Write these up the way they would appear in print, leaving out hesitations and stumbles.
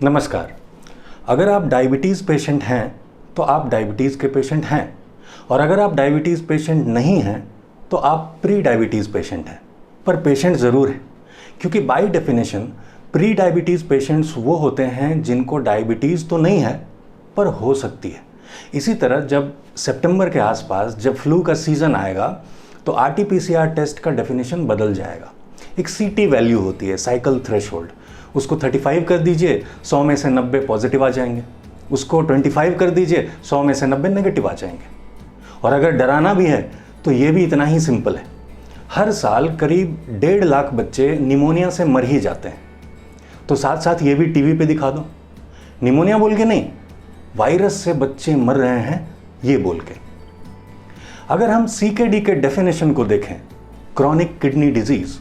नमस्कार। अगर आप डायबिटीज़ पेशेंट हैं तो आप डायबिटीज़ के पेशेंट हैं, और अगर आप डायबिटीज़ पेशेंट नहीं हैं तो आप प्री डायबिटीज़ पेशेंट हैं। पर पेशेंट ज़रूर हैं, क्योंकि by definition pre diabetes patients वो होते हैं जिनको डायबिटीज़ तो नहीं है पर हो सकती है। इसी तरह जब सितंबर के आसपास जब फ्लू का सीज़न आएगा तो RT-PCR टेस्ट का डेफिनेशन बदल जाएगा। एक CT वैल्यू होती है, साइकिल थ्रेशोल्ड, उसको 35 कर दीजिए, 100 में से 90 पॉजिटिव आ जाएंगे। उसको 25 कर दीजिए, 100 में से 90 नेगेटिव आ जाएंगे। और अगर डराना भी है तो ये भी इतना ही सिंपल है। हर साल करीब 1.5 लाख बच्चे निमोनिया से मर ही जाते हैं। तो साथ साथ ये भी टीवी पे दिखा दो, निमोनिया बोल के नहीं, वायरस से बच्चे मर रहे हैं ये बोल के। अगर हम CKD के डेफिनेशन को देखें, क्रॉनिक किडनी डिजीज़,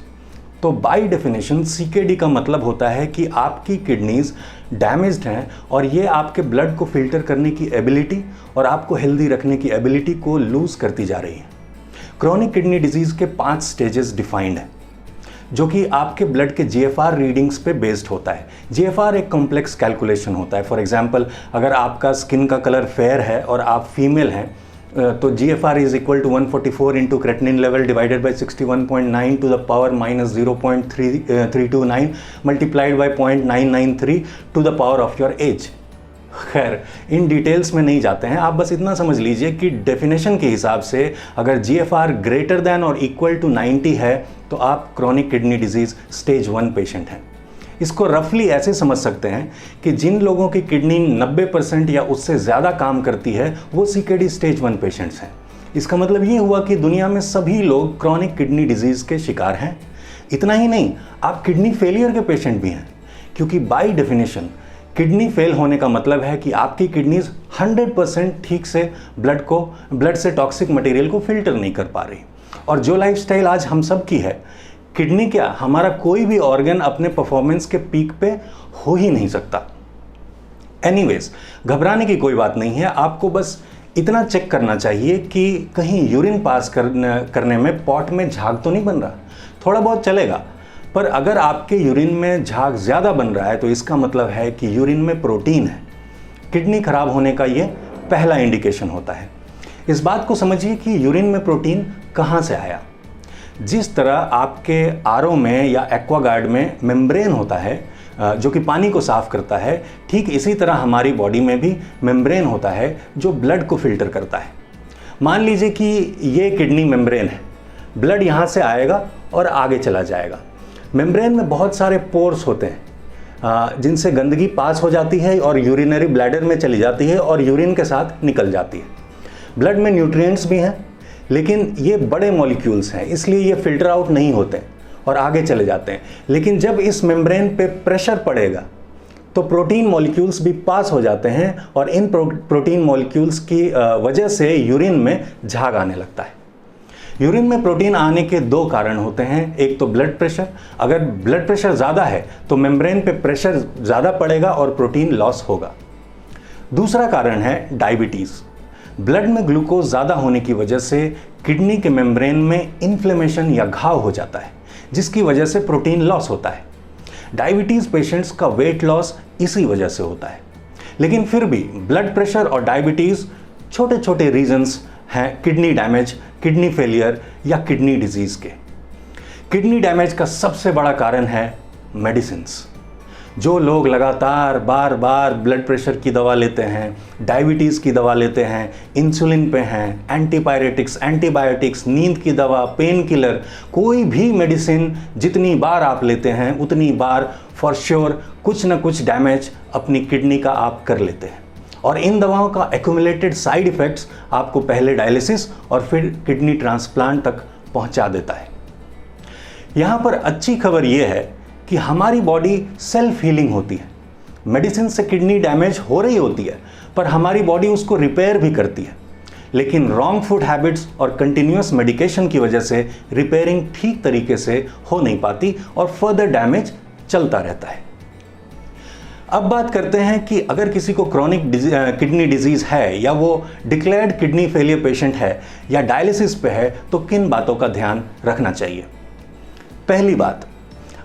तो बाय डेफिनेशन CKD का मतलब होता है कि आपकी किडनीज डैमेज्ड हैं और ये आपके ब्लड को फिल्टर करने की एबिलिटी और आपको हेल्दी रखने की एबिलिटी को लूज़ करती जा रही है। क्रॉनिक किडनी डिजीज़ के 5 स्टेजेस डिफाइंड हैं, जो कि आपके ब्लड के GFR रीडिंग्स पे बेस्ड होता है। GFR एक कॉम्प्लेक्स कैलकुलेशन होता है। फॉर एग्जांपल, अगर आपका स्किन का कलर फेयर है और आप फीमेल हैं तो GFR is equal to 144 into creatinine level divided by 61.9 to the power minus 0.329 multiplied by 0.993 to the power of your age. खैर, इन डिटेल्स में नहीं जाते हैं, आप बस इतना समझ लीजिए कि डेफिनेशन के हिसाब से अगर GFR ग्रेटर दैन और इक्वल टू 90 है तो आप chronic kidney disease stage 1 patient हैं। इसको रफली ऐसे समझ सकते हैं कि जिन लोगों की किडनी 90% या उससे ज़्यादा काम करती है वो CKD स्टेज 1 पेशेंट्स हैं। इसका मतलब ये हुआ कि दुनिया में सभी लोग क्रॉनिक किडनी डिजीज़ के शिकार हैं। इतना ही नहीं, आप किडनी फेलियर के पेशेंट भी हैं, क्योंकि बाय डेफिनेशन किडनी फेल होने का मतलब है कि आपकी किडनीज 100% ठीक से ब्लड से टॉक्सिक मटेरियल को फिल्टर नहीं कर पा रही। और जो लाइफस्टाइल आज हम सब की है, किडनी क्या, हमारा कोई भी ऑर्गन अपने परफॉर्मेंस के पीक पे हो ही नहीं सकता। एनीवेज, घबराने की कोई बात नहीं है। आपको बस इतना चेक करना चाहिए कि कहीं यूरिन पास करने में पॉट में झाग तो नहीं बन रहा। थोड़ा बहुत चलेगा, पर अगर आपके यूरिन में झाग ज़्यादा बन रहा है तो इसका मतलब है कि यूरिन में प्रोटीन है। किडनी खराब होने का ये पहला इंडिकेशन होता है। इस बात को समझिए कि यूरिन में प्रोटीन कहाँ से आया। जिस तरह आपके RO में या एक्वागार्ड में मेम्ब्रेन होता है जो कि पानी को साफ करता है, ठीक इसी तरह हमारी बॉडी में भी मेम्ब्रेन होता है जो ब्लड को फिल्टर करता है। मान लीजिए कि ये किडनी मेम्ब्रेन है, ब्लड यहाँ से आएगा और आगे चला जाएगा। मेम्ब्रेन में बहुत सारे पोर्स होते हैं जिनसे गंदगी पास हो जाती है और यूरिनरी ब्लैडर में चली जाती है और यूरिन के साथ निकल जाती है। ब्लड में न्यूट्रिएंट्स भी हैं, लेकिन ये बड़े मॉलिक्यूल्स हैं, इसलिए ये फिल्टर आउट नहीं होते और आगे चले जाते हैं। लेकिन जब इस मेम्ब्रेन पे प्रेशर पड़ेगा तो प्रोटीन मॉलिक्यूल्स भी पास हो जाते हैं और इन प्रोटीन मॉलिक्यूल्स की वजह से यूरिन में झाग आने लगता है। यूरिन में प्रोटीन आने के 2 कारण होते हैं। एक तो ब्लड प्रेशर, अगर ब्लड प्रेशर ज़्यादा है तो मेम्ब्रेन पे प्रेशर ज़्यादा पड़ेगा और प्रोटीन लॉस होगा। दूसरा कारण है डायबिटीज़। ब्लड में ग्लूकोज ज़्यादा होने की वजह से किडनी के मेम्ब्रेन में इन्फ्लेमेशन या घाव हो जाता है, जिसकी वजह से प्रोटीन लॉस होता है। डायबिटीज़ पेशेंट्स का वेट लॉस इसी वजह से होता है। लेकिन फिर भी ब्लड प्रेशर और डायबिटीज़ छोटे छोटे रीजंस हैं किडनी डैमेज, किडनी फेलियर या किडनी डिजीज़ के। किडनी डैमेज का सबसे बड़ा कारण है मेडिसिन्स। जो लोग लगातार बार बार ब्लड प्रेशर की दवा लेते हैं, डायबिटीज़ की दवा लेते हैं, इंसुलिन पे हैं, एंटीबायोटिक्स, नींद की दवा, पेन किलर, कोई भी मेडिसिन जितनी बार आप लेते हैं उतनी बार फॉर श्योर कुछ ना कुछ डैमेज अपनी किडनी का आप कर लेते हैं। और इन दवाओं का एक्यूमुलेटेड साइड इफ़ेक्ट्स आपको पहले डायलिसिस और फिर किडनी ट्रांसप्लांट तक पहुंचा देता है। यहाँ पर अच्छी खबर यह है कि हमारी बॉडी सेल्फ हीलिंग होती है। मेडिसिन से किडनी डैमेज हो रही होती है, पर हमारी बॉडी उसको रिपेयर भी करती है। लेकिन रॉन्ग फूड हैबिट्स और कंटिन्यूअस मेडिकेशन की वजह से रिपेयरिंग ठीक तरीके से हो नहीं पाती और फर्दर डैमेज चलता रहता है। अब बात करते हैं कि अगर किसी को क्रॉनिक किडनी डिजीज़ है या वो डिक्लेयर्ड किडनी फेलियर पेशेंट है या डायलिसिस पे है तो किन बातों का ध्यान रखना चाहिए। पहली बात,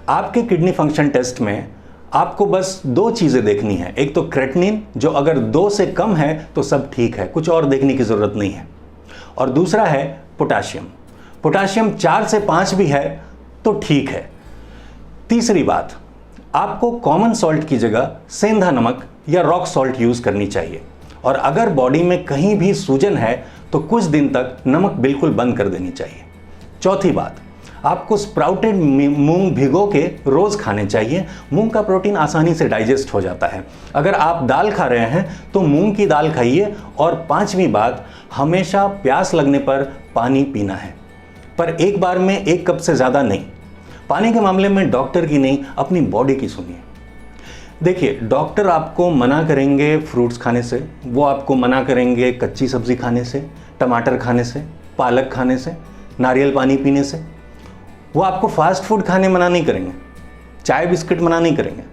आपके किडनी फंक्शन टेस्ट में आपको बस दो चीज़ें देखनी है, एक तो क्रेटिनिन जो अगर 2 से कम है तो सब ठीक है, कुछ और देखने की ज़रूरत नहीं है, और दूसरा है पोटाशियम। पोटाशियम 4 से 5 भी है तो ठीक है। तीसरी बात, आपको कॉमन सॉल्ट की जगह सेंधा नमक या रॉक सॉल्ट यूज़ करनी चाहिए, और अगर बॉडी में कहीं भी सूजन है तो कुछ दिन तक नमक बिल्कुल बंद कर देनी चाहिए। चौथी बात, आपको स्प्राउटेड मूंग भिगो के रोज़ खाने चाहिए। मूंग का प्रोटीन आसानी से डाइजेस्ट हो जाता है। अगर आप दाल खा रहे हैं तो मूंग की दाल खाइए। और पांचवी बात, हमेशा प्यास लगने पर पानी पीना है, पर एक बार में 1 कप से ज़्यादा नहीं। पानी के मामले में डॉक्टर की नहीं, अपनी बॉडी की सुनिए। देखिए, डॉक्टर आपको मना करेंगे फ्रूट्स खाने से, वो आपको मना करेंगे कच्ची सब्जी खाने से, टमाटर खाने से, पालक खाने से, नारियल पानी पीने से। वो आपको फास्ट फूड खाने मना नहीं करेंगे, चाय बिस्किट मना नहीं करेंगे,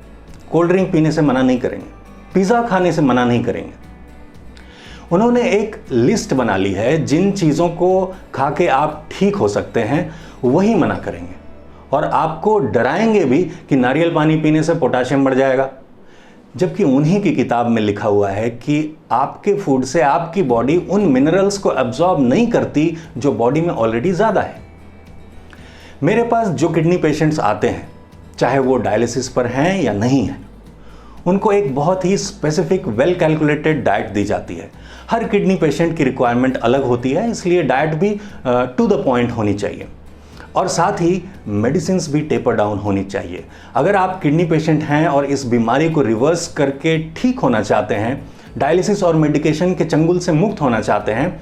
कोल्ड ड्रिंक पीने से मना नहीं करेंगे, पिज़्ज़ा खाने से मना नहीं करेंगे। उन्होंने एक लिस्ट बना ली है, जिन चीज़ों को खा के आप ठीक हो सकते हैं वही मना करेंगे, और आपको डराएंगे भी कि नारियल पानी पीने से पोटाशियम बढ़ जाएगा, जबकि उन्हीं की किताब में लिखा हुआ है कि आपके फूड से आपकी बॉडी उन मिनरल्स को एब्जॉर्ब नहीं करती जो बॉडी में ऑलरेडी ज़्यादा है। मेरे पास जो किडनी पेशेंट्स आते हैं, चाहे वो डायलिसिस पर हैं या नहीं हैं, उनको एक बहुत ही स्पेसिफिक वेल कैलकुलेटेड डाइट दी जाती है। हर किडनी पेशेंट की रिक्वायरमेंट अलग होती है, इसलिए डाइट भी टू द पॉइंट होनी चाहिए, और साथ ही मेडिसिन्स भी टेपर डाउन होनी चाहिए। अगर आप किडनी पेशेंट हैं और इस बीमारी को रिवर्स करके ठीक होना चाहते हैं, डायलिसिस और मेडिकेशन के चंगुल से मुक्त होना चाहते हैं,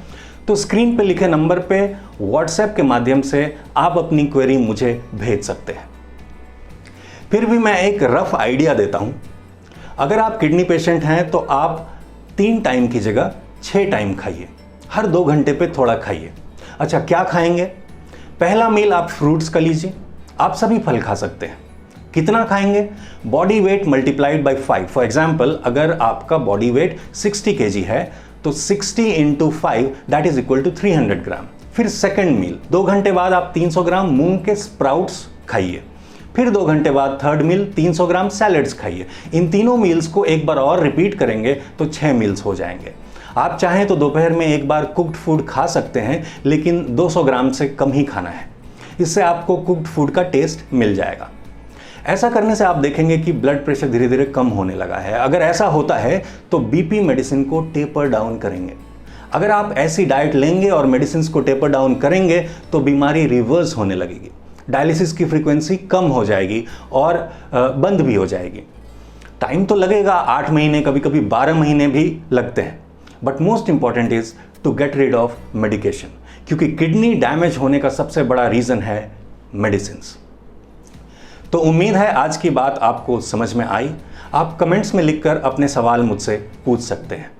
तो स्क्रीन पे लिखे नंबर पे व्हाट्सएप के माध्यम से आप अपनी क्वेरी मुझे भेज सकते हैं। फिर भी मैं एक रफ आइडिया देता हूं। अगर आप किडनी पेशेंट हैं तो आप 3 टाइम की जगह 6 टाइम खाइए, हर 2 घंटे पे थोड़ा खाइए। अच्छा, क्या खाएंगे? पहला मील आप फ्रूट्स का लीजिए, आप सभी फल खा सकते हैं। कितना खाएंगे? Body weight multiplied by 5। For example, अगर आपका बॉडी वेट 60 kg है तो 60 × 5 दैट इज इक्वल टू 300 ग्राम। फिर सेकंड मील, 2 घंटे बाद आप 300 ग्राम मूंग के स्प्राउट्स खाइए। फिर 2 घंटे बाद थर्ड मील 300 ग्राम सैलेड्स खाइए। इन तीनों मील्स को एक बार और रिपीट करेंगे तो 6 मील्स हो जाएंगे। आप चाहें तो दोपहर में एक बार कुक्ड फूड खा सकते हैं, लेकिन 200 ग्राम से कम ही खाना है। इससे आपको कुक्ड फूड का टेस्ट मिल जाएगा। ऐसा करने से आप देखेंगे कि ब्लड प्रेशर धीरे धीरे कम होने लगा है। अगर ऐसा होता है तो बीपी मेडिसिन को टेपर डाउन करेंगे। अगर आप ऐसी डाइट लेंगे और मेडिसिन को टेपर डाउन करेंगे तो बीमारी रिवर्स होने लगेगी, डायलिसिस की फ्रीक्वेंसी कम हो जाएगी और बंद भी हो जाएगी। टाइम तो लगेगा, 8 महीने, कभी कभी 12 महीने भी लगते हैं, but most important is to get rid of medication, क्योंकि किडनी डैमेज होने का सबसे बड़ा रीज़न है मेडिसिन। तो उम्मीद है आज की बात आपको समझ में आई। आप कमेंट्स में लिखकर अपने सवाल मुझसे पूछ सकते हैं,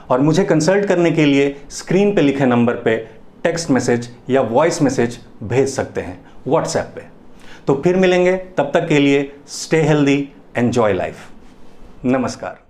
और मुझे कंसल्ट करने के लिए स्क्रीन पे लिखे नंबर पे टेक्स्ट मैसेज या वॉइस मैसेज भेज सकते हैं व्हाट्सएप पे। तो फिर मिलेंगे, तब तक के लिए स्टे हेल्दी, एंजॉय लाइफ। नमस्कार।